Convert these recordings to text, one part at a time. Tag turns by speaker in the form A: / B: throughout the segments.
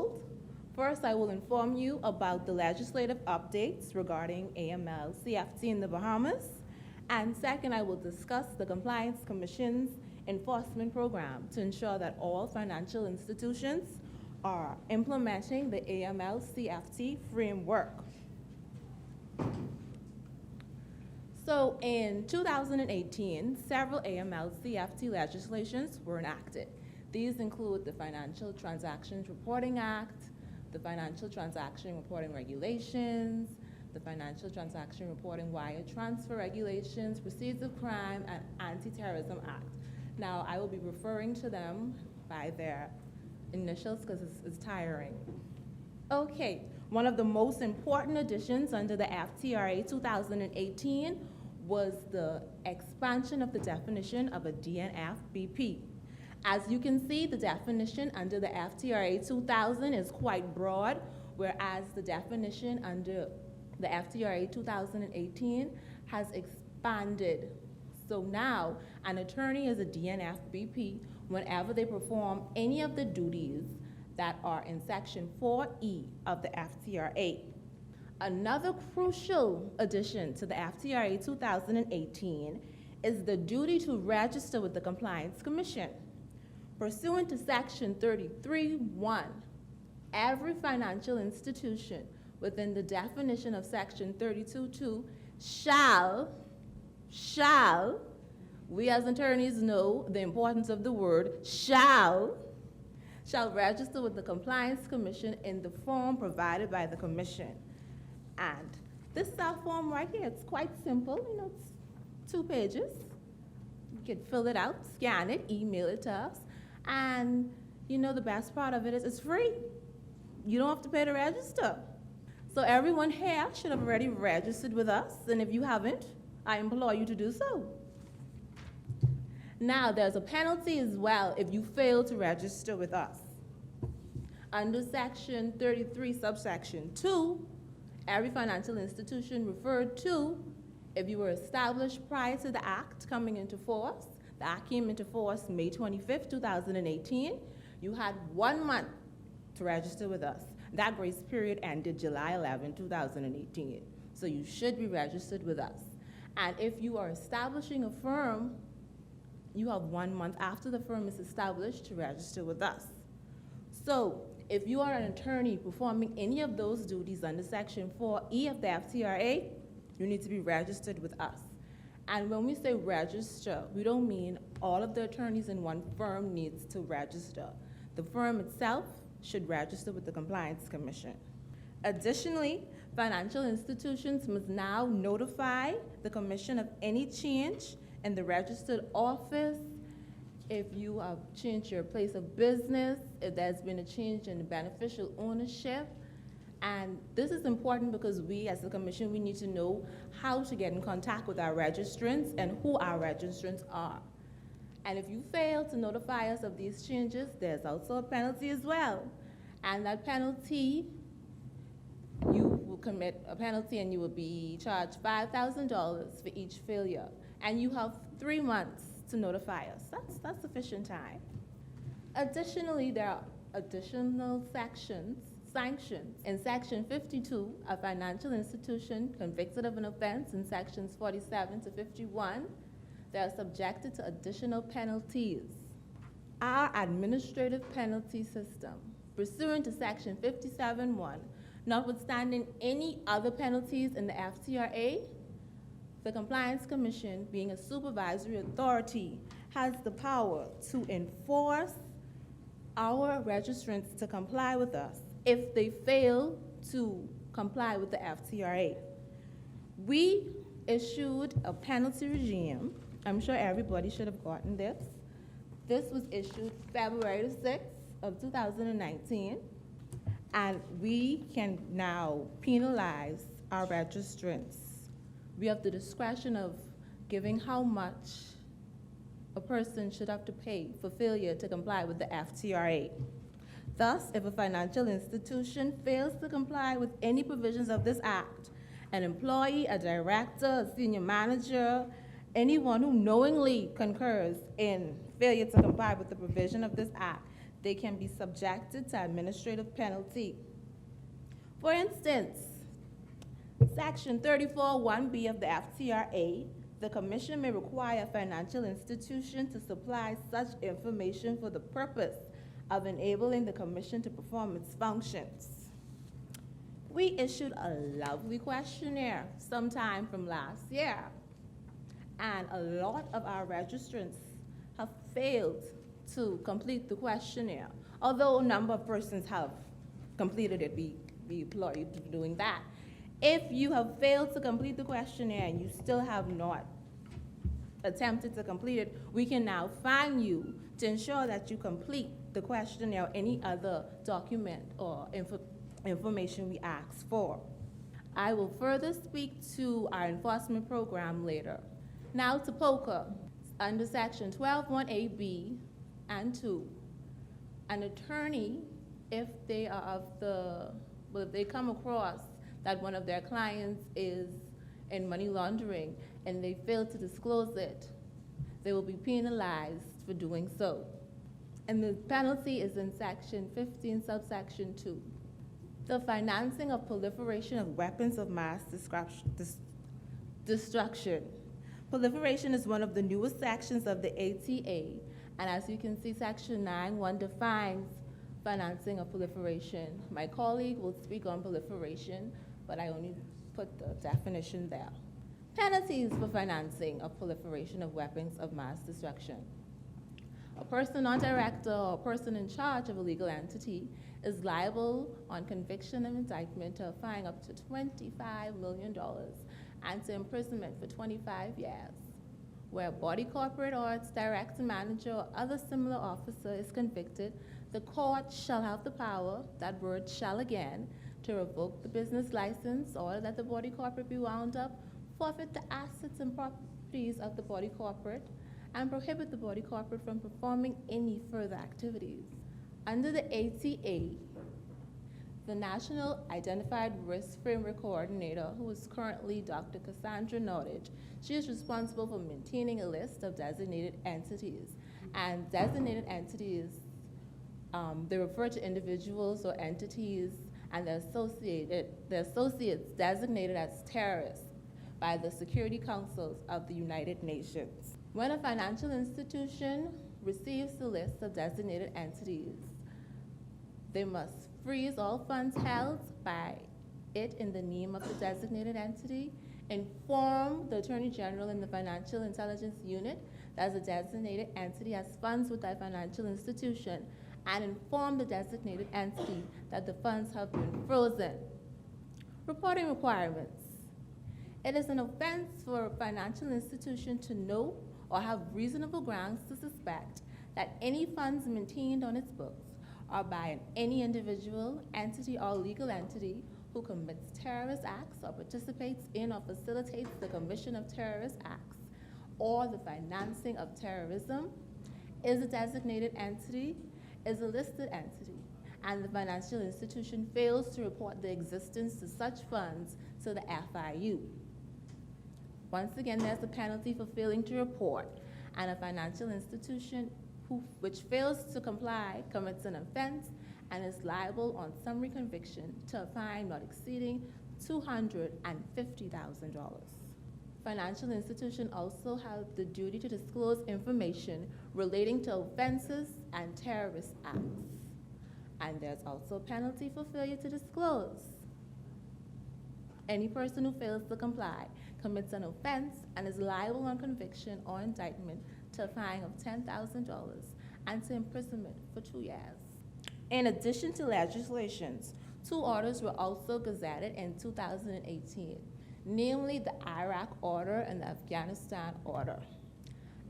A: twofold. First, I will inform you about the legislative updates regarding AML CFT in the Bahamas. And second, I will discuss the Compliance Commission's enforcement program to ensure that all financial institutions are implementing the AML CFT framework. So in 2018, several AML CFT legislations were enacted. These include the Financial Transactions Reporting Act, the Financial Transaction Reporting Regulations, the Financial Transaction Reporting Wire Transfer Regulations, Proceeds of Crime, and Anti-Terrorism Act. Now, I will be referring to them by their initials because it's tiring. Okay, one of the most important additions under the FTRA 2018 was the expansion of the definition of a DNF-BP. As you can see, the definition under the FTRA 2000 is quite broad, whereas the definition under the FTRA 2018 has expanded. So now, an attorney is a DNF-BP whenever they perform any of the duties that are in Section 4E of the FTRA. Another crucial addition to the FTRA 2018 is the duty to register with the Compliance Commission. Pursuant to Section 33(1), every financial institution within the definition of Section 32(2) shall, we as attorneys know the importance of the word shall register with the Compliance Commission in the form provided by the Commission. And this is our form right here. It's quite simple, it's 2 pages. You can fill it out, scan it, email it to us. And the best part of it is it's free. You don't have to pay to register. So everyone here should have already registered with us, and if you haven't, I implore you to do so. Now, there's a penalty as well if you fail to register with us. Under Section 33, subsection 2, every financial institution referred to, if you were established prior to the Act coming into force, the Act came into force May 25th, 2018, you had 1 month to register with us. That grace period ended July 11, 2018. So you should be registered with us. And if you are establishing a firm, you have 1 month after the firm is established to register with us. So if you are an attorney performing any of those duties under Section 4E of the FTRA, you need to be registered with us. And when we say register, we don't mean all of the attorneys in one firm needs to register. The firm itself should register with the Compliance Commission. Additionally, financial institutions must now notify the Commission of any change in the registered office, if you have changed your place of business, if there's been a change in the beneficial ownership. And this is important because we, as the Commission, we need to know how to get in contact with our registrants and who our registrants are. And if you fail to notify us of these changes, there's also a penalty as well. And that penalty, you will commit a penalty and you will be charged $5,000 for each failure. And you have 3 months to notify us. That's sufficient time. Additionally, there are additional sanctions. In Section 52, a financial institution convicted of an offense in Sections 47 to 51, they are subjected to additional penalties. Our administrative penalty system, pursuant to Section 57(1), notwithstanding any other penalties in the FTRA, the Compliance Commission, being a supervisory authority, has the power to enforce our registrants to comply with us if they fail to comply with the FTRA. We issued a penalty regime. I'm sure everybody should have gotten this. This was issued February 6th of 2019, and we can now penalize our registrants. We have the discretion of giving how much a person should have to pay for failure to comply with the FTRA. Thus, if a financial institution fails to comply with any provisions of this Act, an employee, a director, a senior manager, anyone who knowingly concurs in failure to comply with the provision of this Act, they can be subjected to administrative penalty. For instance, Section 34(1)(b) of the FTRA, the Commission may require a financial institution to supply such information for the purpose of enabling the Commission to perform its functions. We issued a lovely questionnaire sometime from last year, and a lot of our registrants have failed to complete the questionnaire. Although a number of persons have completed it, we applaud you for doing that. If you have failed to complete the questionnaire and you still have not attempted to complete it, we can now fine you to ensure that you complete the questionnaire or any other document or information we ask for. I will further speak to our enforcement program later. Now to POCA. Under Section 12(1)(a)(b) and 2, an attorney, if they come across that one of their clients is in money laundering and they fail to disclose it, they will be penalized for doing so. And the penalty is in Section 15, subsection 2. The financing of proliferation of weapons of mass destruction. Proliferation is one of the newest sections of the ATA, and as you can see, Section 9(1) defines financing of proliferation. My colleague will speak on proliferation, but I only put the definition there. Penalties for financing of proliferation of weapons of mass destruction. A person or director or person in charge of a legal entity is liable on conviction and indictment to a fine up to $25 million and to imprisonment for 25 years. Where a body corporate or its director, manager, or other similar officer is convicted, the court shall have the power, that word shall again, to revoke the business license, or let the body corporate be wound up, forfeit the assets and properties of the body corporate, and prohibit the body corporate from performing any further activities. Under the ATA, the National Identified Risk Framework Coordinator, who is currently Dr. Cassandra Nordage, she is responsible for maintaining a list of designated entities. And designated entities, they refer to individuals or entities and their associates designated as terrorists by the Security Councils of the United Nations. When a financial institution receives the list of designated entities, they must freeze all funds held by it in the name of the designated entity, inform the Attorney General and the Financial Intelligence Unit that the designated entity has funds with that financial institution, and inform the designated entity that the funds have been frozen. Reporting requirements. It is an offense for a financial institution to know or have reasonable grounds to suspect that any funds maintained on its books are by any individual, entity, or legal entity who commits terrorist acts or participates in or facilitates the commission of terrorist acts or the financing of terrorism, is a designated entity, is a listed entity, and the financial institution fails to report the existence of such funds to the FIU. Once again, there's a penalty for failing to report, and a financial institution which fails to comply commits an offense and is liable on summary conviction to a fine not exceeding $250,000. Financial institutions also have the duty to disclose information relating to offenses and terrorist acts. And there's also a penalty for failure to disclose. Any person who fails to comply commits an offense and is liable on conviction or indictment to a fine of $10,000 and to imprisonment for 2 years. In addition to legislations, 2 orders were also gazetted in 2018, namely the Iraq Order and the Afghanistan Order.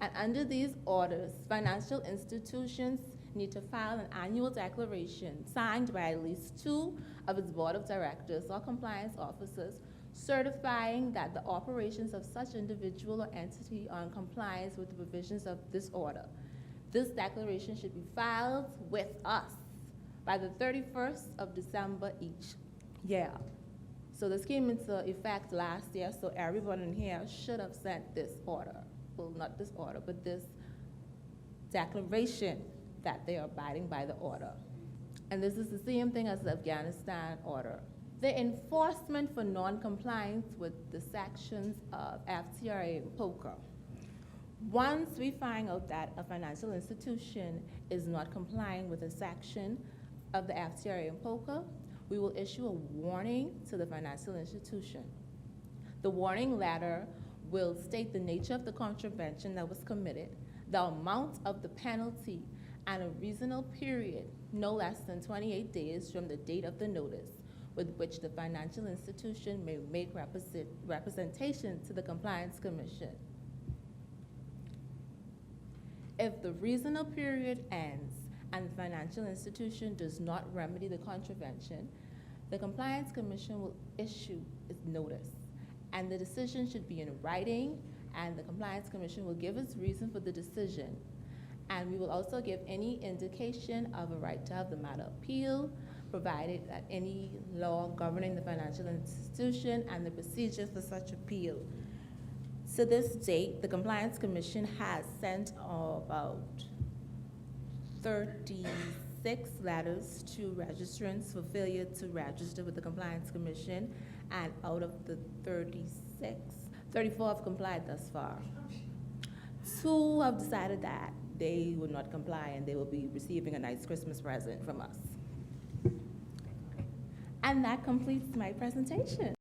A: And under these orders, financial institutions need to file an annual declaration signed by at least 2 of its board of directors or compliance officers certifying that the operations of such individual or entity are in compliance with the provisions of this order. This declaration should be filed with us by the 31st of December each year. So this came into effect last year, so everyone in here should have sent this order. Well, not this order, but this declaration that they are abiding by the order. And this is the same thing as the Afghanistan order. The enforcement for non-compliance with the sections of FCRA and POCA. Once we find out that a financial institution is not complying with a section of the FCRA and POCA, we will issue a warning to the financial institution. The warning letter will state the nature of the contravention that was committed, the amount of the penalty, and a reasonable period, no less than 28 days from the date of the notice, with which the financial institution may make representation to the Compliance Commission. If the reasonable period ends and the financial institution does not remedy the contravention, the Compliance Commission will issue its notice, and the decision should be in writing, and the Compliance Commission will give its reason for the decision. And we will also give any indication of a right to have the matter appealed, provided that any law governing the financial institution and the procedures for such appeal. To this date, the Compliance Commission has sent about 36 letters to registrants for failure to register with the Compliance Commission, and out of the 36, 34 have complied thus far. 2 have decided that they would not comply and they will be receiving a nice Christmas present from us. And that completes my presentation.